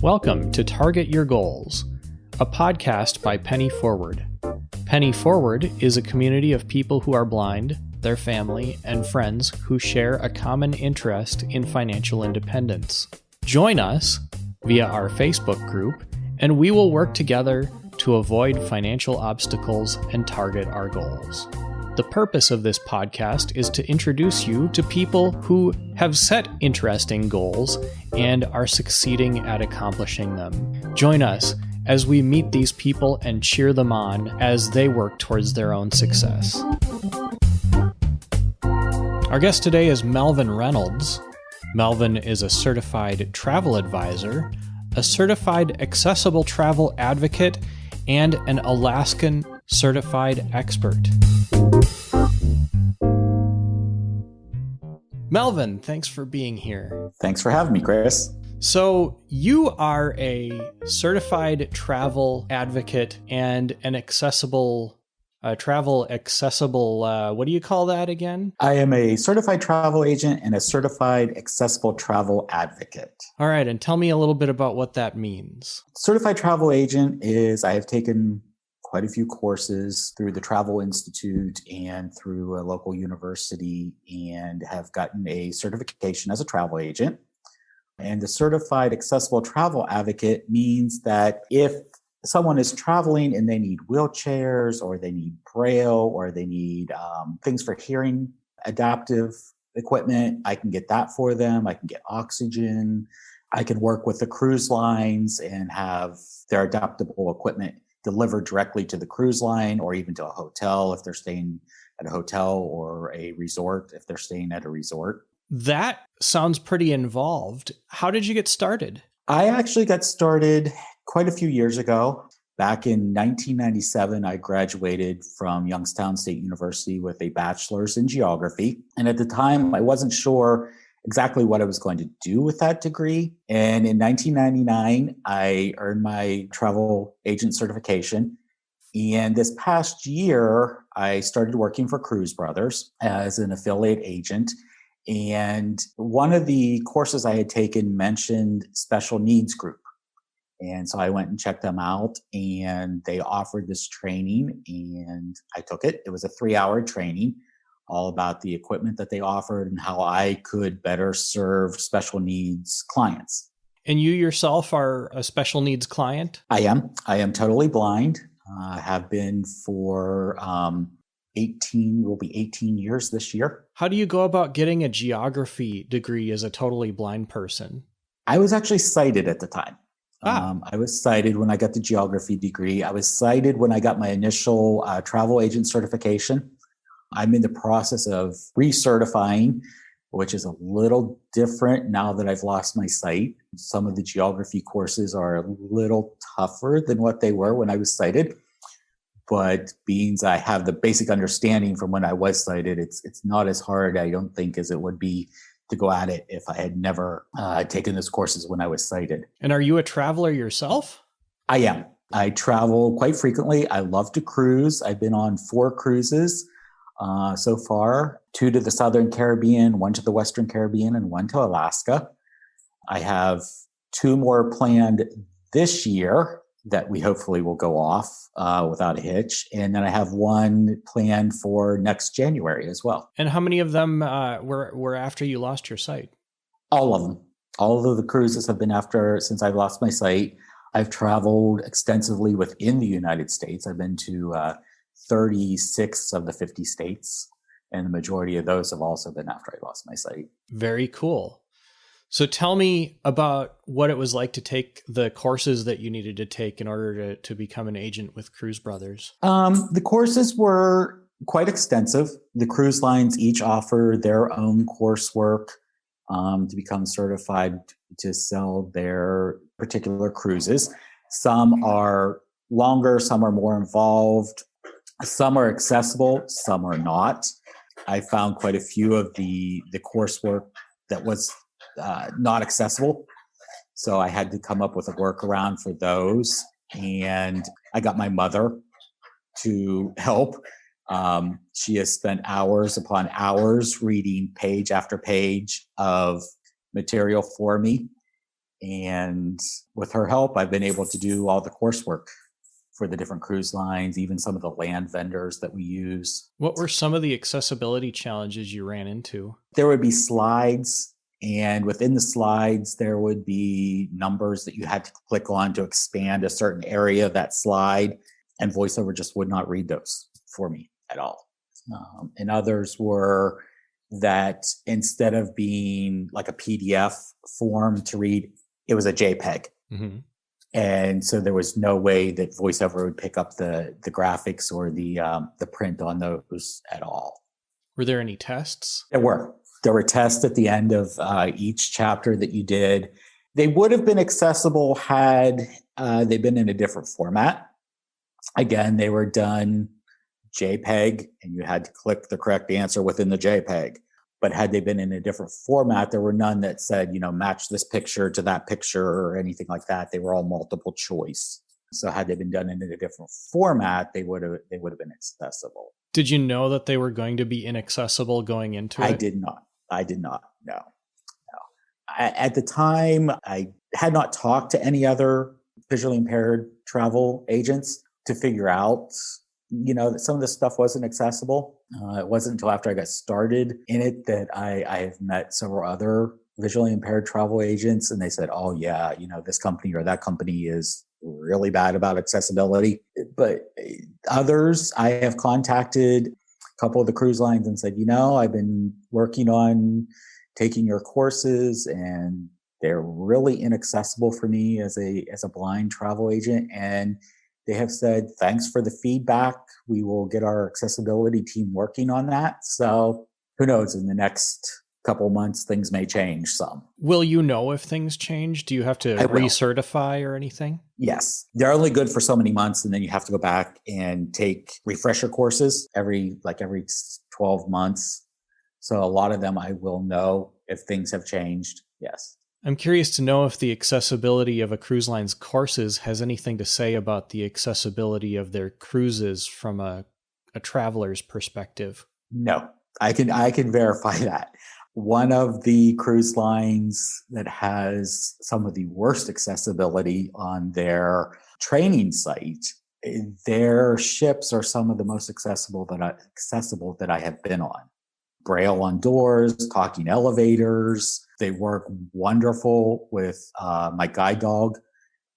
Welcome to Target Your Goals, a podcast by Penny Forward. Penny Forward is a community of people who are blind, their family, and friends who share a common interest in financial independence. Join us via our Facebook group, and we will work together to avoid financial obstacles and target our goals. The purpose of this podcast is to introduce you to people who have set interesting goals and are succeeding at accomplishing them. Join us as we meet these people and cheer them on as they work towards their own success. Our guest today is Melvin Reynolds. Melvin is a certified travel advisor, a certified accessible travel advocate, and an Alaskan certified expert. Melvin, thanks for being here. Thanks for having me, Chris. So you are a certified travel advocate and an travel accessible, what do you call that again? I am a certified travel agent and a certified accessible travel advocate. All right, and tell me a little bit about what that means. Certified travel agent is I have taken quite a few courses through the Travel Institute and through a local university and have gotten a certification as a travel agent. And the certified accessible travel advocate means that if someone is traveling and they need wheelchairs or they need braille or they need things for hearing adaptive equipment, I can get that for them. I can get oxygen. I can work with the cruise lines and have their adaptable equipment delivered directly to the cruise line or even to a hotel if they're staying at a hotel or a resort if they're staying at a resort. That sounds pretty involved. How did you get started? I actually got started quite a few years ago. Back in 1997, I graduated from Youngstown State University with a bachelor's in geography. And at the time, I wasn't sure exactly what I was going to do with that degree. And in 1999, I earned my travel agent certification. And this past year, I started working for Cruise Brothers as an affiliate agent. And one of the courses I had taken mentioned special needs group. And so I went and checked them out and they offered this training and I took it. It was a 3-hour training all about the equipment that they offered and how I could better serve special needs clients. And you yourself are a special needs client? I am totally blind. I have been for 18 years this year. How do you go about getting a geography degree as a totally blind person? I was actually sighted at the time. I was sighted when I got the geography degree. I was sighted when I got my initial travel agent certification. I'm in the process of recertifying, which is a little different now that I've lost my sight. Some of the geography courses are a little tougher than what they were when I was sighted. But being I have the basic understanding from when I was sighted, it's not as hard, I don't think, as it would be to go at it if I had never taken those courses when I was sighted. And are you a traveler yourself? I am. I travel quite frequently. I love to cruise. I've been on 4 cruises so far, 2 to the Southern Caribbean, 1 to the Western Caribbean, and 1 to Alaska. I have 2 more planned this year that we hopefully will go off without a hitch. And then I have 1 planned for next January as well. And how many of them were after you lost your sight? All of them. All of the cruises have been after since I've lost my sight. I've traveled extensively within the United States. I've been to 36 of the 50 states, and the majority of those have also been after I lost my sight. Very cool. So tell me about what it was like to take the courses that you needed to take in order to become an agent with Cruise Brothers. The courses were quite extensive. The cruise lines each offer their own coursework to become certified to sell their particular cruises. Some are longer, some are more involved, some are accessible, some are not. I found quite a few of the coursework that was not accessible. So I had to come up with a workaround for those. And I got my mother to help. She has spent hours upon hours reading page after page of material for me. And with her help, I've been able to do all the coursework for the different cruise lines, even some of the land vendors that we use. What were some of the accessibility challenges you ran into? There would be slides, and within the slides, there would be numbers that you had to click on to expand a certain area of that slide, and VoiceOver just would not read those for me at all. And others were that instead of being like a PDF form to read, it was a JPEG. Mm-hmm. And so there was no way that VoiceOver would pick up the graphics or the print on those at all. Were there any tests? There were tests at the end of each chapter that you did. They would have been accessible had they been in a different format. Again, they were done JPEG, and you had to click the correct answer within the JPEG. But had they been in a different format, there were none that said, match this picture to that picture or anything like that. They were all multiple choice. So had they been done in a different format, they would have been accessible. Did you know that they were going to be inaccessible going into it? I did not. No. At the time, I had not talked to any other visually impaired travel agents to figure out that some of this stuff wasn't accessible. It wasn't until after I got started in it that I have met several other visually impaired travel agents, and they said, oh yeah, this company or that company is really bad about accessibility. But others, I have contacted a couple of the cruise lines and said, I've been working on taking your courses, and they're really inaccessible for me as a blind travel agent. And they have said, thanks for the feedback. We will get our accessibility team working on that. So who knows, in the next couple months, things may change some. Will you know if things change? Do you have to recertify or anything? Yes. They're only good for so many months, and then you have to go back and take refresher courses every 12 months. So a lot of them I will know if things have changed. Yes. I'm curious to know if the accessibility of a cruise line's courses has anything to say about the accessibility of their cruises from a traveler's perspective. No, I can verify that. One of the cruise lines that has some of the worst accessibility on their training site, their ships are some of the most accessible that I have been on. Braille on doors, talking elevators. They work wonderful with my guide dog.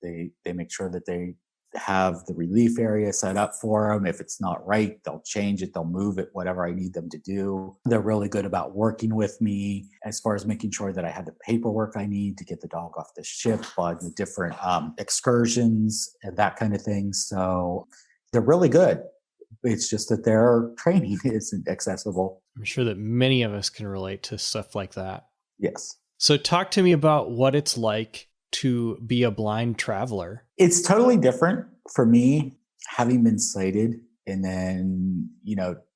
They make sure that they have the relief area set up for them. If it's not right, they'll change it, they'll move it, whatever I need them to do. They're really good about working with me as far as making sure that I have the paperwork I need to get the dog off the ship on the different excursions and that kind of thing. So they're really good. It's just that their training isn't accessible. I'm sure that many of us can relate to stuff like that. Yes. So talk to me about what it's like to be a blind traveler. It's totally different for me, having been sighted and then,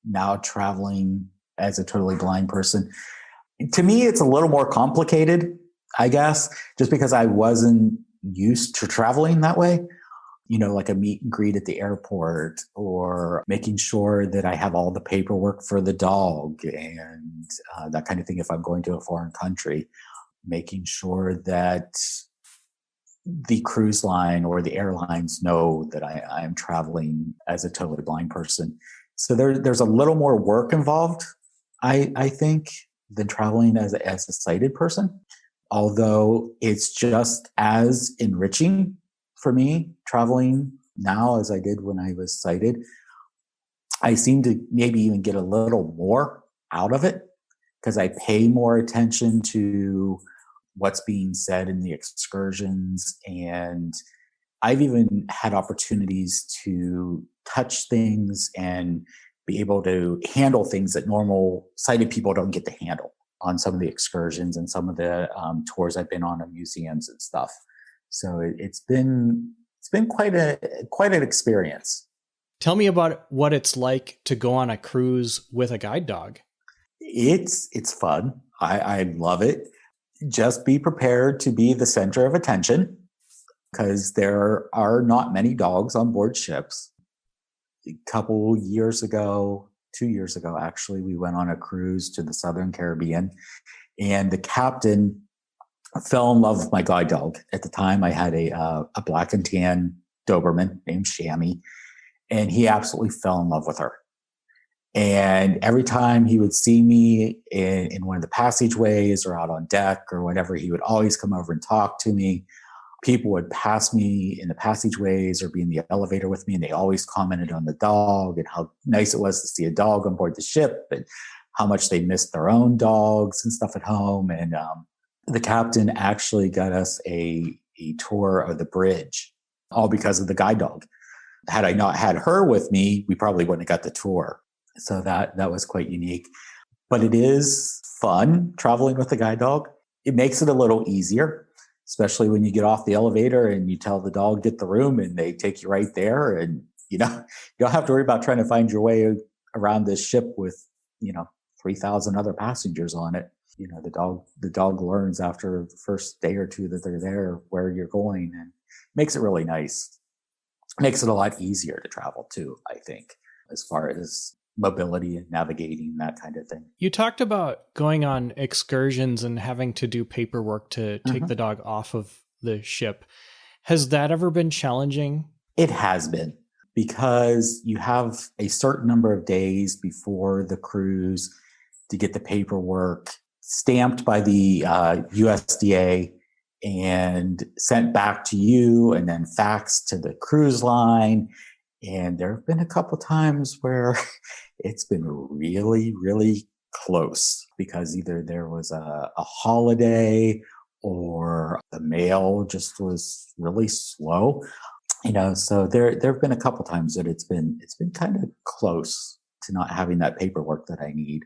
now traveling as a totally blind person. To me, it's a little more complicated, I guess, just because I wasn't used to traveling that way. Like a meet and greet at the airport, or making sure that I have all the paperwork for the dog and that kind of thing if I'm going to a foreign country. Making sure that the cruise line or the airlines know that I am traveling as a totally blind person. So there's a little more work involved, I think, than traveling as a sighted person. Although it's just as enriching for me traveling now as I did when I was sighted. I seem to maybe even get a little more out of it because I pay more attention to what's being said in the excursions. And I've even had opportunities to touch things and be able to handle things that normal sighted people don't get to handle on some of the excursions and some of the tours I've been on of museums and stuff. So it's been quite an experience. Tell me about what it's like to go on a cruise with a guide dog. It's fun. I love it. Just be prepared to be the center of attention because there are not many dogs on board ships. A couple years ago, 2 years ago, actually, we went on a cruise to the Southern Caribbean, and the captain fell in love with my guide dog. At the time, I had a black and tan Doberman named Shammy, and he absolutely fell in love with her. And every time he would see me in one of the passageways or out on deck or whatever, he would always come over and talk to me. People would pass me in the passageways or be in the elevator with me, and they always commented on the dog and how nice it was to see a dog on board the ship and how much they missed their own dogs and stuff at home. And the captain actually got us a tour of the bridge, all because of the guide dog. Had I not had her with me, we probably wouldn't have got the tour. So that was quite unique. But it is fun traveling with a guide dog. It makes it a little easier, especially when you get off the elevator and you tell the dog, get the room, and they take you right there. And, you don't have to worry about trying to find your way around this ship with, 3,000 other passengers on it. The dog learns after the first day or two that they're there where you're going, and makes it really nice. Makes it a lot easier to travel too, I think, as far as mobility and navigating, that kind of thing. You talked about going on excursions and having to do paperwork to take the dog off of the ship. Has that ever been challenging? It has been, because you have a certain number of days before the cruise to get the paperwork stamped by the USDA and sent back to you, and then faxed to the cruise line. And there have been a couple times where it's been really, really close, because either there was a holiday or the mail just was really slow. So there have been a couple times that it's been kind of close to not having that paperwork that I need.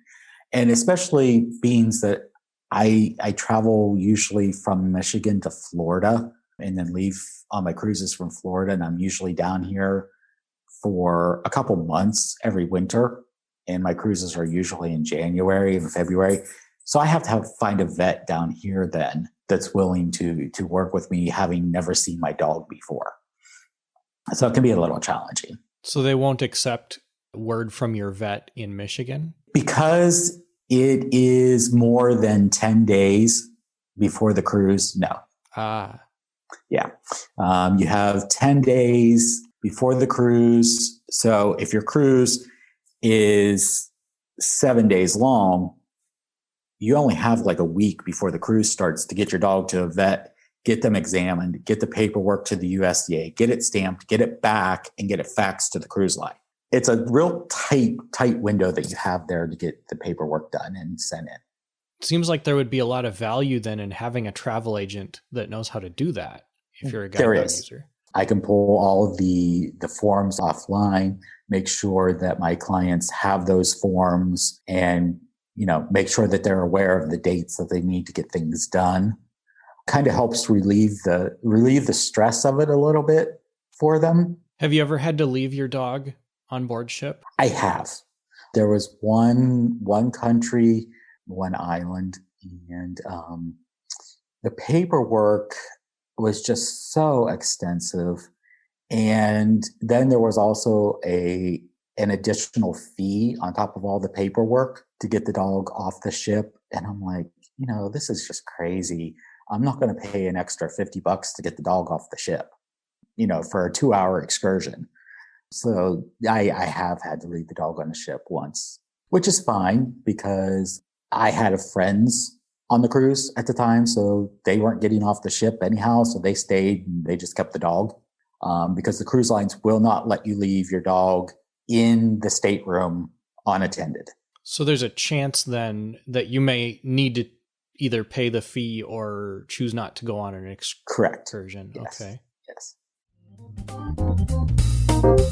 And especially being that I travel usually from Michigan to Florida and then leave on my cruises from Florida. And I'm usually down here for a couple months every winter. And my cruises are usually in January and February. So I have to find a vet down here then that's willing to work with me, having never seen my dog before. So it can be a little challenging. So they won't accept word from your vet in Michigan? Because it is more than 10 days before the cruise, no. Ah. Yeah. You have 10 days before the cruise. So if your cruise is 7 days long, you only have like a week before the cruise starts to get your dog to a vet, get them examined, get the paperwork to the USDA, get it stamped, get it back, and get it faxed to the cruise line. It's a real tight window that you have there to get the paperwork done and sent in. It seems like there would be a lot of value then in having a travel agent that knows how to do that if you're a guide dog user. I can pull all of the forms offline, make sure that my clients have those forms, and make sure that they're aware of the dates that they need to get things done. Kind of helps relieve the stress of it a little bit for them. Have you ever had to leave your dog on board ship? I have. There was one country, one island, and the paperwork was just so extensive. And then there was also an additional fee on top of all the paperwork to get the dog off the ship. And I'm like, this is just crazy. I'm not going to pay an extra $50 to get the dog off the ship, for a 2-hour excursion. So I have had to leave the dog on the ship once, which is fine because I had friends on the cruise at the time. So they weren't getting off the ship anyhow. So they stayed and they just kept the dog, because the cruise lines will not let you leave your dog in the stateroom unattended. So there's a chance then that you may need to either pay the fee or choose not to go on an excursion. Yes. Okay. Yes.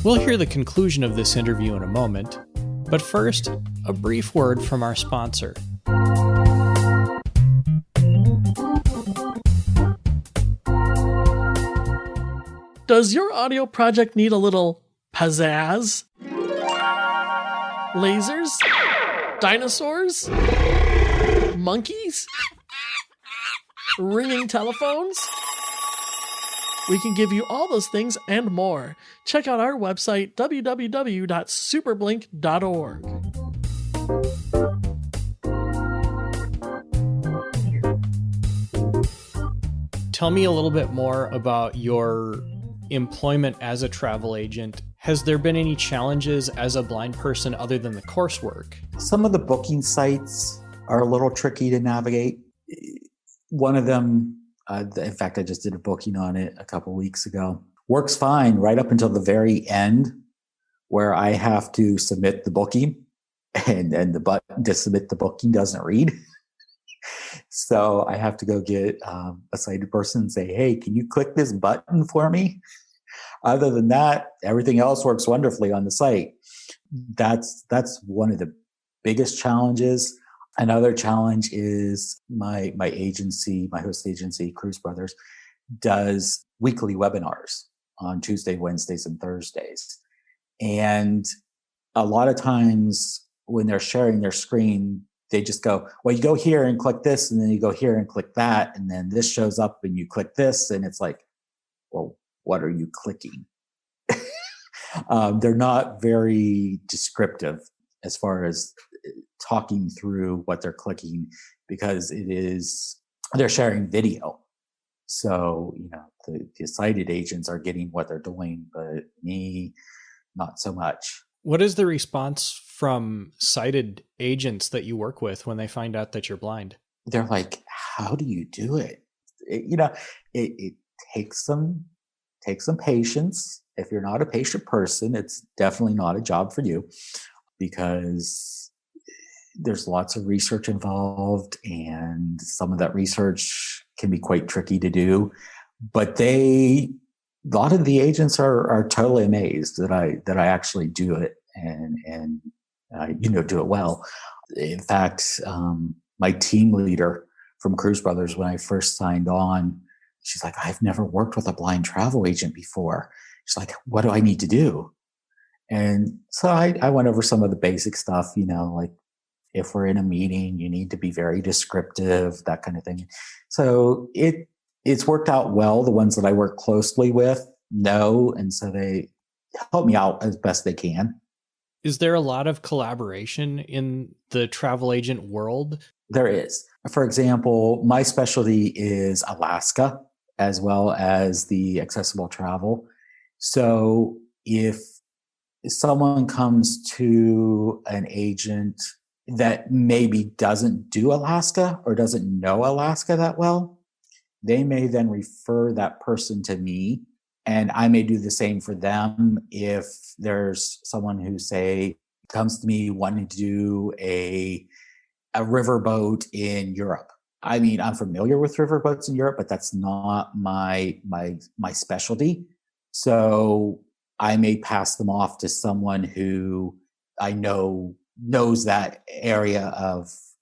We'll hear the conclusion of this interview in a moment, but first, a brief word from our sponsor. Does your audio project need a little pizzazz? Lasers? Dinosaurs? Monkeys? Ringing telephones? We can give you all those things and more. Check out our website, www.superblink.org. Tell me a little bit more about your employment as a travel agent. Has there been any challenges as a blind person other than the coursework? Some of the booking sites are a little tricky to navigate. One of them, in fact, I just did a booking on it a couple weeks ago. Works fine right up until the very end, where I have to submit the booking, and the button to submit the booking doesn't read. So I have to go get a sighted person and say, hey, can you click this button for me? Other than that, everything else works wonderfully on the site. That's one of the biggest challenges. Another challenge is my agency, my host agency, Cruise Brothers, does weekly webinars on Tuesday, Wednesdays, and Thursdays. And a lot of times when they're sharing their screen, they just go, well, you go here and click this, and then you go here and click that, and then this shows up and you click this, and it's like, well, what are you clicking? They're not very descriptive as far as talking through what they're clicking, because they're sharing video. So, the sighted agents are getting what they're doing, but me, not so much. What is the response from sighted agents that you work with when they find out that you're blind? They're like, how do you do it? It takes some patience. If you're not a patient person, it's definitely not a job for you, because there's lots of research involved, and some of that research can be quite tricky to do. But a lot of the agents are totally amazed that I actually do it and do it well. In fact, my team leader from Cruise Brothers, when I first signed on, she's like, I've never worked with a blind travel agent before. She's like, what do I need to do? And so I went over some of the basic stuff, like if we're in a meeting, you need to be very descriptive, that kind of thing. So it's worked out well. The ones that I work closely with know, and so they help me out as best they can. Is there a lot of collaboration in the travel agent world? There is. For example, my specialty is Alaska, as well as the accessible travel. So if someone comes to an agent that maybe doesn't do Alaska or doesn't know Alaska that well, they may then refer that person to me, and I may do the same for them if there's someone who, say, comes to me wanting to do a riverboat in Europe. I mean, I'm familiar with riverboats in Europe, but that's not my specialty. So I may pass them off to someone who I know knows that area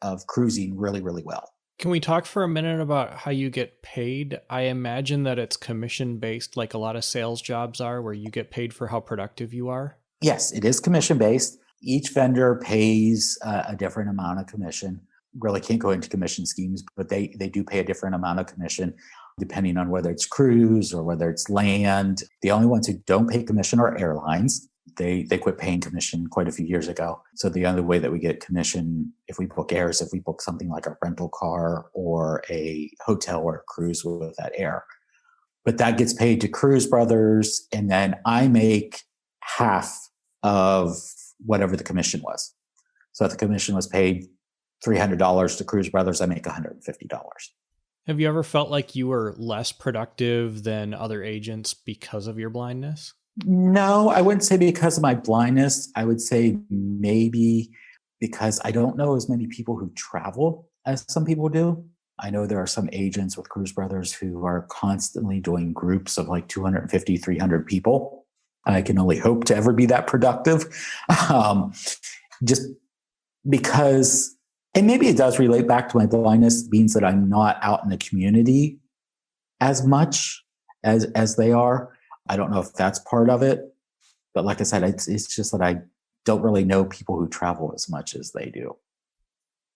of cruising really, really well. Can we talk for a minute about how you get paid? I imagine that it's commission-based, like a lot of sales jobs are, where you get paid for how productive you are. Yes, it is commission-based. Each vendor pays a different amount of commission. Really can't go into commission schemes, but they do pay a different amount of commission depending on whether it's cruise or whether it's land. The only ones who don't pay commission are airlines. They quit paying commission quite a few years ago. So the only way that we get commission if we book air is if we book something like a rental car or a hotel or a cruise with that air. But that gets paid to Cruise Brothers, and then I make half of whatever the commission was. So if the commission was paid $300 to Cruise Brothers, I make $150. Have you ever felt like you were less productive than other agents because of your blindness? No, I wouldn't say because of my blindness. I would say maybe because I don't know as many people who travel as some people do. I know there are some agents with Cruise Brothers who are constantly doing groups of like 250, 300 people. I can only hope to ever be that productive. Just because, and maybe it does relate back to my blindness, means that I'm not out in the community as much as they are. I don't know if that's part of it, but like I said, it's just that I don't really know people who travel as much as they do.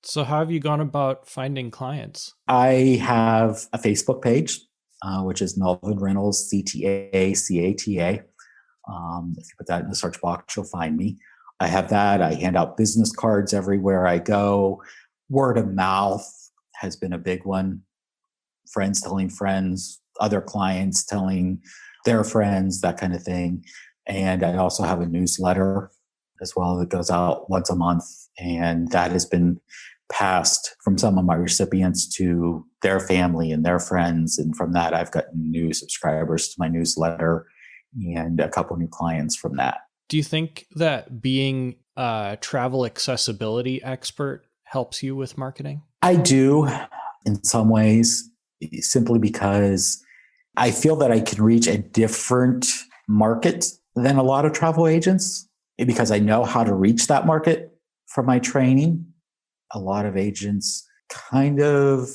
So how have you gone about finding clients? I have a Facebook page, which is Melvin Reynolds, CTA, CATA. If you put that in the search box, you'll find me. I have that. I hand out business cards everywhere I go. Word of mouth has been a big one. friends telling friends, other clients telling their friends, that kind of thing. And I also have a newsletter as well that goes out once a month. And that has been passed from some of my recipients to their family and their friends. And from that, I've gotten new subscribers to my newsletter and a couple new clients from that. Do you think that being a travel accessibility expert helps you with marketing? I do in some ways, simply because I feel that I can reach a different market than a lot of travel agents because I know how to reach that market from my training. A lot of agents kind of,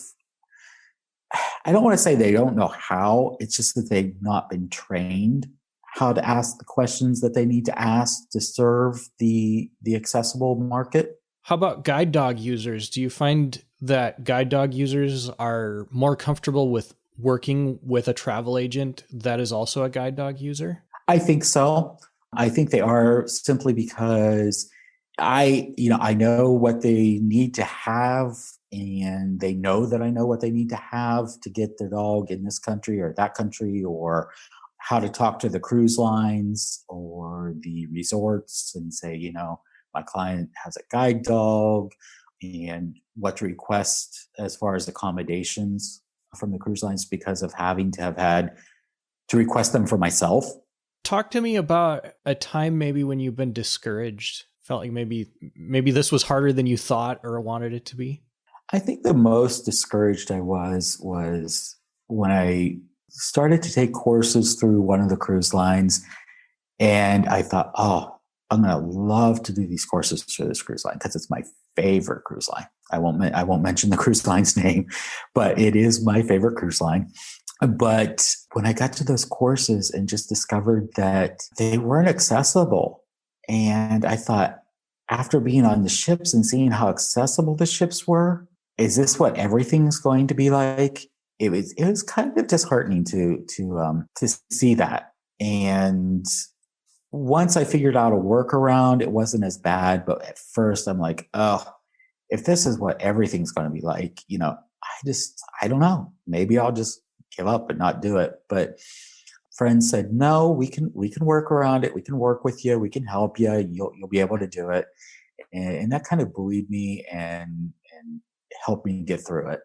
I don't want to say they don't know how, it's just that they've not been trained how to ask the questions that they need to ask to serve the accessible market. How about guide dog users? Do you find that guide dog users are more comfortable with working with a travel agent that is also a guide dog user? I think so. I think they are, simply because I know what they need to have, and they know that I know what they need to have to get their dog in this country or that country, or how to talk to the cruise lines or the resorts and say, my client has a guide dog, and what to request as far as accommodations from the cruise lines because of having to have had to request them for myself. Talk to me about a time maybe when you've been discouraged, felt like maybe this was harder than you thought or wanted it to be. I think the most discouraged I was when I started to take courses through one of the cruise lines, and I thought, oh, I'm going to love to do these courses for this cruise line because it's my favorite cruise line. I won't mention the cruise line's name, but it is my favorite cruise line. But when I got to those courses and just discovered that they weren't accessible, and I thought, after being on the ships and seeing how accessible the ships were, is this what everything's going to be like? It was kind of disheartening to see that. And once I figured out a workaround, it wasn't as bad. But at first, I'm like, oh, if this is what everything's going to be like, I don't know. Maybe I'll just give up and not do it. But friends said, no, we can work around it. We can work with you. We can help you. You'll be able to do it. And that kind of buoyed me and helped me get through it.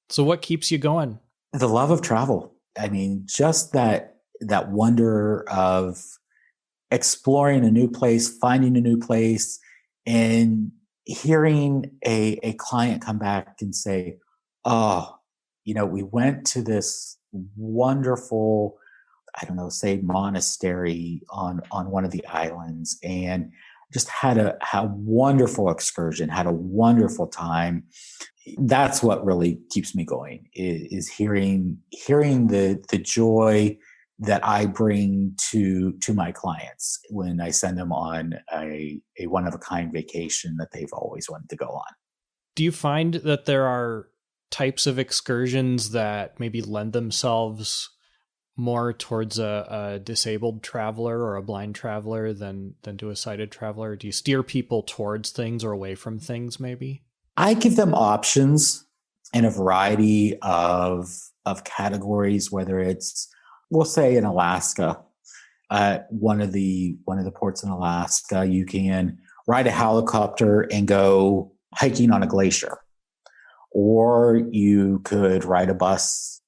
So what keeps you going? The love of travel. I mean, just that wonder of exploring a new place, finding a new place, and hearing a client come back and say, oh, we went to this wonderful, I don't know, say monastery on one of the islands, and just had a wonderful excursion, had a wonderful time. That's what really keeps me going, is hearing the joy that I bring to my clients when I send them on a one-of-a-kind vacation that they've always wanted to go on. Do you find that there are types of excursions that maybe lend themselves more towards a disabled traveler or a blind traveler than to a sighted traveler? Do you steer people towards things or away from things maybe? I give them options in a variety of categories, whether it's, we'll say in Alaska, one of the ports in Alaska, you can ride a helicopter and go hiking on a glacier, or you could ride a bus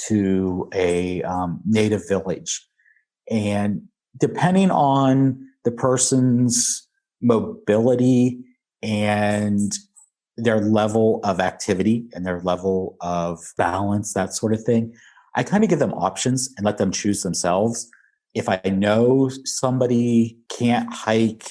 to a native village. And depending on the person's mobility and their level of activity and their level of balance, that sort of thing, I kind of give them options and let them choose themselves. If I know somebody can't hike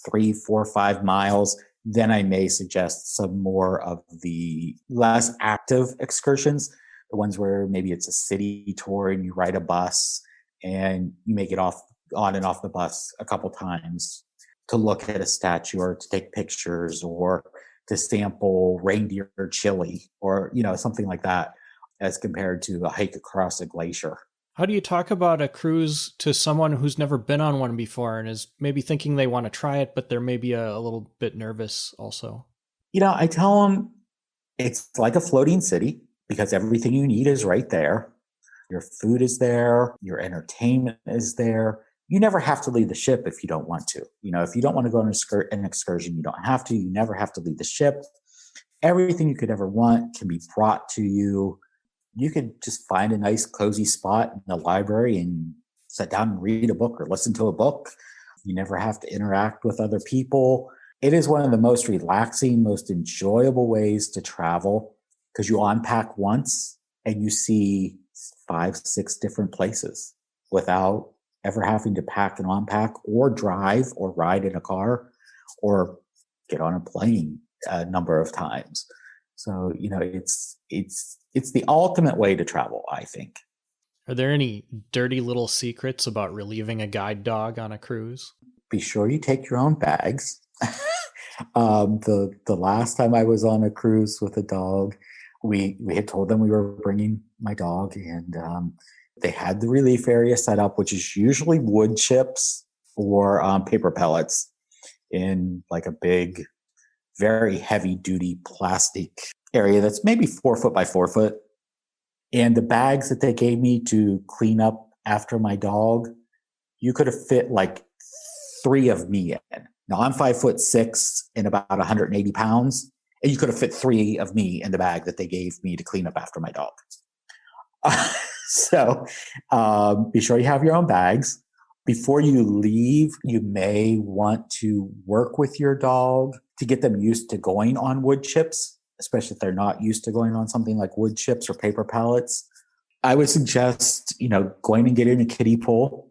3, 4, 5 miles, then I may suggest some more of the less active excursions, the ones where maybe it's a city tour and you ride a bus and you may get on and off the bus a couple times to look at a statue or to take pictures or to sample reindeer chili or, something like that, as compared to a hike across a glacier. How do you talk about a cruise to someone who's never been on one before and is maybe thinking they want to try it, but they're maybe a little bit nervous also? I tell them it's like a floating city. because everything you need is right there. Your food is there. Your entertainment is there. You never have to leave the ship if you don't want to. If you don't want to go on an excursion, you don't have to. You never have to leave the ship. Everything you could ever want can be brought to you. You could just find a nice cozy spot in the library and sit down and read a book or listen to a book. You never have to interact with other people. It is one of the most relaxing, most enjoyable ways to travel because you unpack once and you see 5, 6 different places without ever having to pack and unpack or drive or ride in a car or get on a plane a number of times. So, it's the ultimate way to travel, I think. Are there any dirty little secrets about relieving a guide dog on a cruise? Be sure you take your own bags. The last time I was on a cruise with a dog, we had told them we were bringing my dog, and they had the relief area set up, which is usually wood chips or paper pellets in like a big, very heavy duty plastic area that's maybe 4 foot by 4 foot. And the bags that they gave me to clean up after my dog, you could have fit like 3 of me in. Now I'm 5'6" and about 180 pounds, and you could have fit 3 of me in the bag that they gave me to clean up after my dog. So be sure you have your own bags. Before you leave, you may want to work with your dog to get them used to going on wood chips, especially if they're not used to going on something like wood chips or paper pellets. I would suggest, going and getting a kiddie pool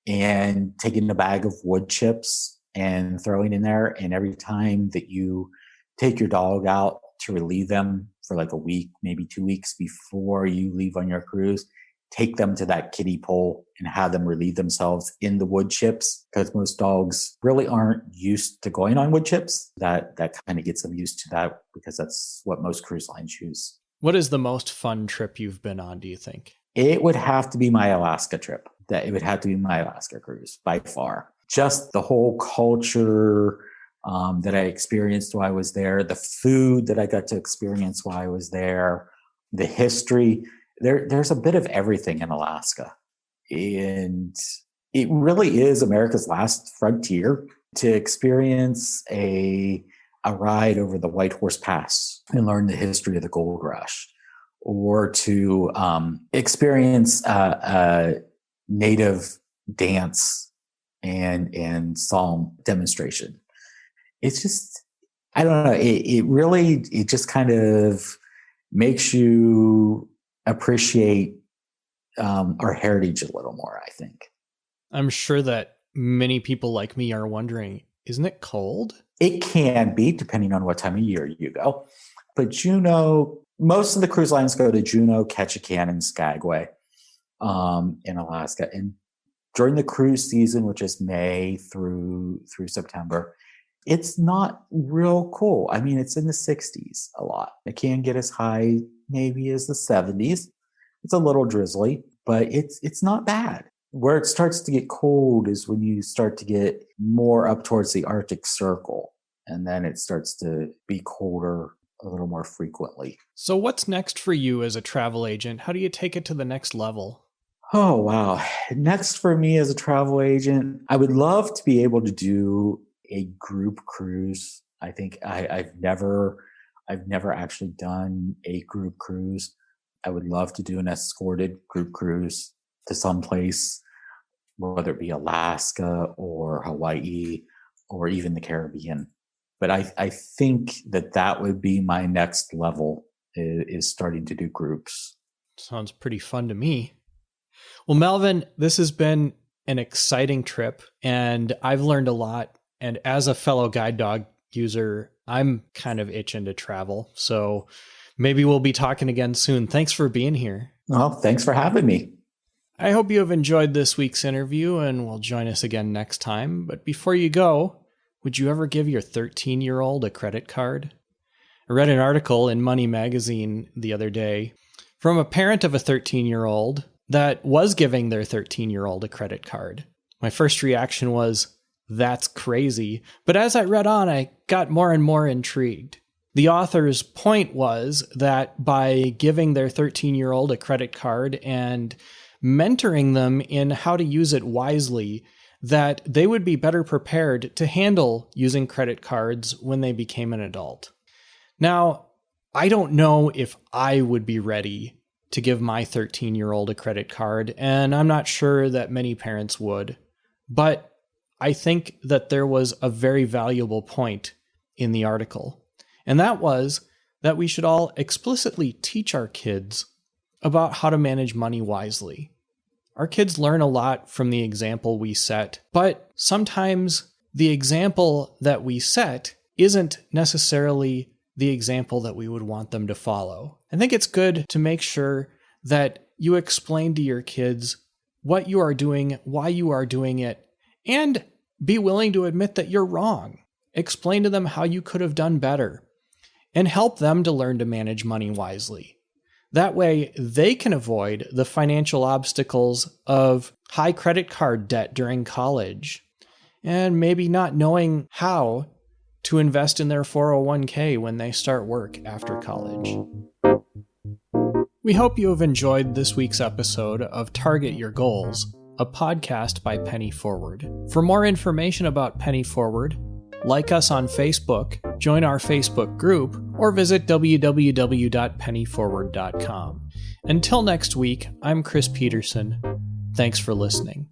and taking a bag of wood chips and throwing in there. And every time that you take your dog out to relieve them for like a week, maybe 2 weeks before you leave on your cruise, take them to that kiddie pool and have them relieve themselves in the wood chips, because most dogs really aren't used to going on wood chips. That kind of gets them used to that because that's what most cruise lines use. What is the most fun trip you've been on, do you think? It would have to be my Alaska trip. It would have to be my Alaska cruise by far. Just the whole culture that I experienced while I was there, the food that I got to experience while I was there, the history. There's a bit of everything in Alaska. And it really is America's last frontier to experience a ride over the White Horse Pass and learn the history of the gold rush, or to experience a native dance and song demonstration. It's just, I don't know, it just kind of makes you appreciate our heritage a little more, I think. I'm sure that many people like me are wondering, isn't it cold? It can be, depending on what time of year you go. But Juneau, most of the cruise lines go to Juneau, Ketchikan, and Skagway in Alaska. And during the cruise season, which is May through September, it's not real cool. I mean, it's in the 60s a lot. It can get as high maybe as the 70s. It's a little drizzly, but it's not bad. Where it starts to get cold is when you start to get more up towards the Arctic Circle, and then it starts to be colder a little more frequently. So what's next for you as a travel agent? How do you take it to the next level? Oh, wow. Next for me as a travel agent, I would love to be able to do a group cruise. I think I've never actually done a group cruise. I would love to do an escorted group cruise to someplace, whether it be Alaska or Hawaii or even the Caribbean. But I think that would be my next level, is starting to do groups. Sounds pretty fun to me. Well, Melvin, this has been an exciting trip, and I've learned a lot. And as a fellow guide dog user, I'm kind of itching to travel. So maybe we'll be talking again soon. Thanks for being here. Well, thanks for having me. I hope you have enjoyed this week's interview and will join us again next time. But before you go, would you ever give your 13-year-old a credit card? I read an article in Money Magazine the other day from a parent of a 13-year-old that was giving their 13-year-old a credit card. My first reaction was, that's crazy. But as I read on, I got more and more intrigued. The author's point was that by giving their 13-year-old a credit card and mentoring them in how to use it wisely, that they would be better prepared to handle using credit cards when they became an adult. Now, I don't know if I would be ready to give my 13-year-old a credit card, and I'm not sure that many parents would. But I think that there was a very valuable point in the article, and that was that we should all explicitly teach our kids about how to manage money wisely. Our kids learn a lot from the example we set, but sometimes the example that we set isn't necessarily the example that we would want them to follow. I think it's good to make sure that you explain to your kids what you are doing, why you are doing it, and be willing to admit that you're wrong. Explain to them how you could have done better, and help them to learn to manage money wisely. That way, they can avoid the financial obstacles of high credit card debt during college, and maybe not knowing how to invest in their 401k when they start work after college. We hope you have enjoyed this week's episode of Target Your Goals, a podcast by Penny Forward. For more information about Penny Forward, like us on Facebook, join our Facebook group, or visit www.pennyforward.com. Until next week, I'm Chris Peterson. Thanks for listening.